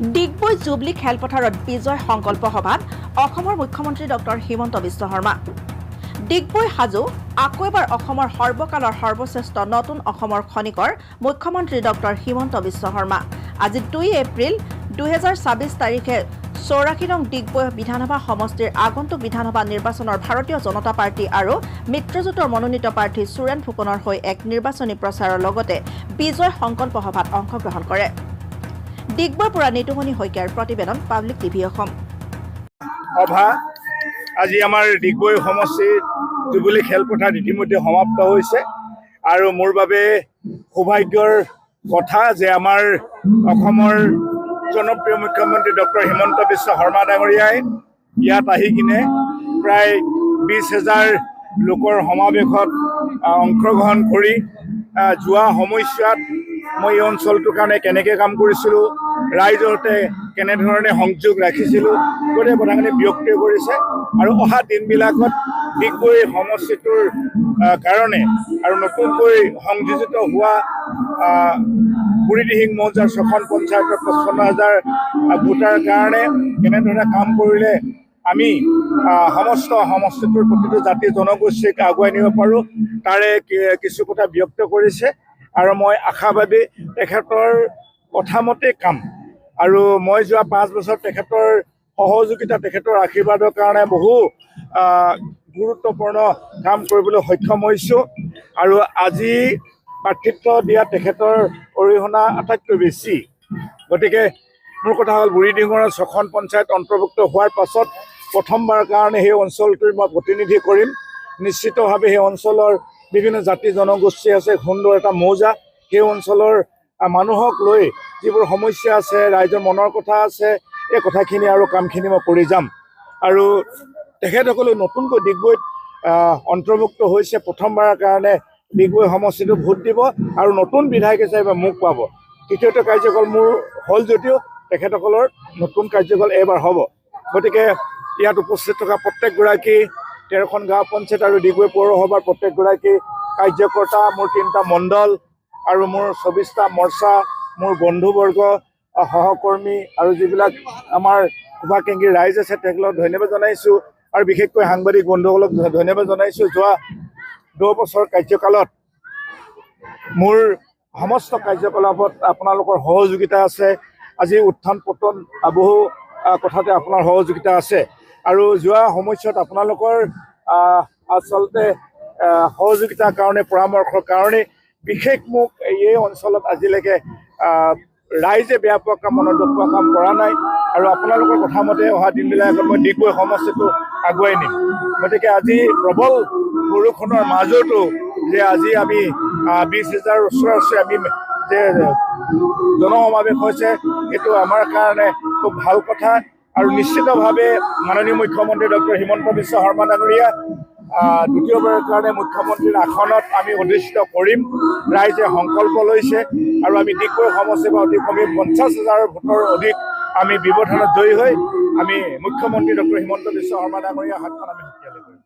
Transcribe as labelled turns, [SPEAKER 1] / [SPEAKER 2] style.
[SPEAKER 1] Digboi jubilee খেলপথাৰত বিজয় সংকল্প সভাত অসমৰ মুখ্যমন্ত্ৰী ডক্টৰ হিমন্ত বিশ্ব শৰ্মা। ডিগবৈ সাজু আকৌ এবাৰ অসমৰ সৰ্বকালৰ সৰ্বশ্ৰেষ্ঠ নতুন অসমৰ খনিকৰ মুখ্যমন্ত্ৰী ডক্টৰ হিমন্ত বিশ্ব শৰ্মা। আজি 2 এপ্ৰিল 2026 তাৰিখে 84 নং ডিগবৈ বিধানসভা সমষ্টিৰ আগন্তুক বিধানসভা নিৰ্বাচনৰ ভাৰতীয় জনতা পাৰ্টি আৰু মিত্ৰজোঁটৰ মনোনীত প্ৰাৰ্থী সুৰেন ফুকনৰ হৈ এক নিৰ্বাচনী প্ৰচাৰৰ লগতে বিজয় সংকল্প সভাত অংশগ্ৰহণ কৰে। ডিগবৈৰ পৰা নিতুমণি শইকীয়াৰ প্ৰতিবেদন পাব্লিক টিভি অসম।
[SPEAKER 2] সভা আজি আমাৰ ডিগবৈ সমষ্টিৰ জুবলি খেলপথাৰত ইতিমধ্যে সমাপ্ত হৈছে আৰু মোৰ বাবে সৌভাগ্যৰ কথা যে আমাৰ অসমৰ জনপ্ৰিয় মুখ্যমন্ত্ৰী ডক্টৰ হিমন্ত বিশ্ব শৰ্মা ডাঙৰীয়াই ইয়াত আহি কিনে প্ৰায় 20,000 লোকৰ সমাৱেশত অংশগ্ৰহণ কৰি যোৱা সময়ছোৱাত মই এই অঞ্চলটোৰ কাৰণে কেনেকৈ কাম কৰিছিলোঁ, ৰাইজৰ সৈতে কেনেধৰণে সংযোগ ৰাখিছিলোঁ, গোটেই কথাখিনি ব্যক্ত কৰিছে আৰু অহা দিনবিলাকত ডিগবৈ সমষ্টিটোৰ কাৰণে আৰু নতুনকৈ সংযোজিত হোৱা বুঢ়ীদিহিং মৌজাৰ 6খন পঞ্চায়তৰ 55,000 ভোটাৰ কাৰণে কেনেধৰণে কাম কৰিলে আমি সমস্ত সমষ্টিটোৰ প্ৰতিটো জাতি জনগোষ্ঠীক আগুৱাই নিব পাৰোঁ তাৰে কিছু কথা ব্যক্ত কৰিছে আৰু মই আশাবাদী তেখেতৰ কথামতে কাম আৰু মই যোৱা 5 বছৰ তেখেতৰ সহযোগিতা তেখেতৰ আশীৰ্বাদৰ কাৰণে বহু গুৰুত্বপূৰ্ণ কাম কৰিবলৈ সক্ষম হৈছোঁ আৰু আজি প্ৰাৰ্থিত্ব দিয়া তেখেতৰ অৰিহণা আটাইতকৈ বেছি। গতিকে মোৰ কথা হ'ল বুঢ়ীদিহিঙৰ 6খন পঞ্চায়ত অন্তৰ্ভুক্ত হোৱাৰ পাছত প্ৰথমবাৰৰ কাৰণে সেই অঞ্চলটোৰ মই প্ৰতিনিধি কৰিম। নিশ্চিতভাৱে সেই অঞ্চলৰ বিভিন্ন জাতি জনগোষ্ঠী আছে, সুন্দৰ এটা মৌজা, সেই অঞ্চলৰ মানুহক লৈ যিবোৰ সমস্যা আছে, ৰাইজৰ মনৰ কথা আছে, এই কথাখিনি আৰু কামখিনি মই কৰি যাম আৰু তেখেতসকলে নতুনকৈ ডিগবৈত অন্তৰ্ভুক্ত হৈছে। প্ৰথমবাৰৰ কাৰণে ডিগবৈ সমষ্টিটো ভোট দিব আৰু নতুন বিধায়ক হিচাপে মোক পাব। তৃতীয়টো কাৰ্যকাল মোৰ হ'ল যদিও তেখেতসকলৰ নতুন কাৰ্যকাল এইবাৰ হ'ব। গতিকে ইয়াত উপস্থিত থকা প্ৰত্যেকগৰাকী 13খন গাঁও পঞ্চায়ত আৰু ডিগবৈ পৌৰসভাৰ প্ৰত্যেকগৰাকী কাৰ্যকৰ্তা, মোৰ 3টা মণ্ডল আৰু মোৰ 24টা মৰ্চা, মোৰ বন্ধুবৰ্গ, সহকৰ্মী আৰু যিবিলাক আমাৰ শুভাকাংক্ষী ৰাইজ আছে তেওঁলোকক ধন্যবাদ জনাইছোঁ আৰু বিশেষকৈ সাংবাদিক বন্ধুসকলক ধন্যবাদ জনাইছোঁ। যোৱা 2 বছৰ কাৰ্যকালত মোৰ সমস্ত কাৰ্যকলাপত আপোনালোকৰ সহযোগিতা আছে। আজি উত্থান পতন বহু কথাতে আপোনাৰ সহযোগিতা আছে আৰু যোৱা সময়ছোৱাত আপোনালোকৰ আচলতে সহযোগিতাৰ কাৰণে, পৰামৰ্শৰ কাৰণে বিশেষ মোক এই অঞ্চলত আজিলৈকে ৰাইজে বেয়া পোৱা কাম, মনত দুখ পোৱা কাম কৰা নাই আৰু আপোনালোকৰ কথামতে অহা দিনবিলাকত মই ডিগবৈ সমষ্টিটো আগুৱাই নিম। গতিকে আজি প্ৰবল বৰষুণৰ মাজতো যে আজি আমি 20,000 ওচৰা-ওচৰি আমি যে জনসমাৱেশ হৈছে, এইটো আমাৰ কাৰণে খুব ভাল কথা আৰু নিশ্চিতভাৱে মাননীয় মুখ্যমন্ত্ৰী ডক্টৰ হিমন্ত বিশ্ব শৰ্মা ডাঙৰীয়া দ্বিতীয়বাৰৰ কাৰণে মুখ্যমন্ত্ৰীৰ আসনত আমি অধিষ্ঠিত কৰিম। ৰাইজে সংকল্প লৈছে আৰু আমি ডিগবৈ সমষ্টিৰ পৰা অতি কমেও 50,000 ভোটৰ অধিক আমি ব্যৱধানত জয়ী হৈ আমি মুখ্যমন্ত্ৰী ডক্টৰ হিমন্ত বিশ্ব শৰ্মা ডাঙৰীয়াৰ হাতখন আমি শক্তিশালী কৰিম।